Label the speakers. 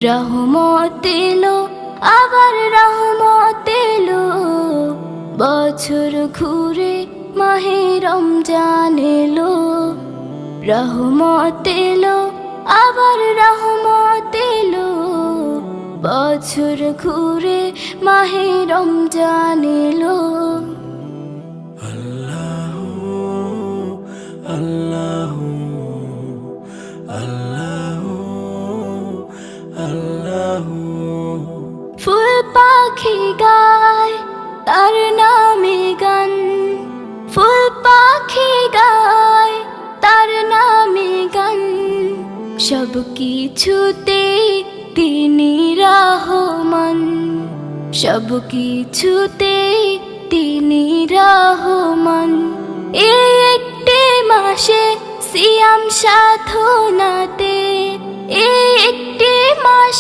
Speaker 1: রহমত এলো, আবার রহমত এলো, বছর ঘুরে মাহে রমজান এলো। রহমত এলো, আবার রহমত এলো, বছর ঘুরে মাহে রমজান এলো।
Speaker 2: আল্লাহু আল্লাহু আল্লাহু আল্লাহু।
Speaker 1: ফুল পাখি গায় তার নামে গান, ফুল পাখি গায় তার নামে গান, সব কিছুতে তিনি রহমান, সব কিছুতে তিনি রহমান। এই একটি মাসে সিয়াম সাধনাতে, এই একটি মাস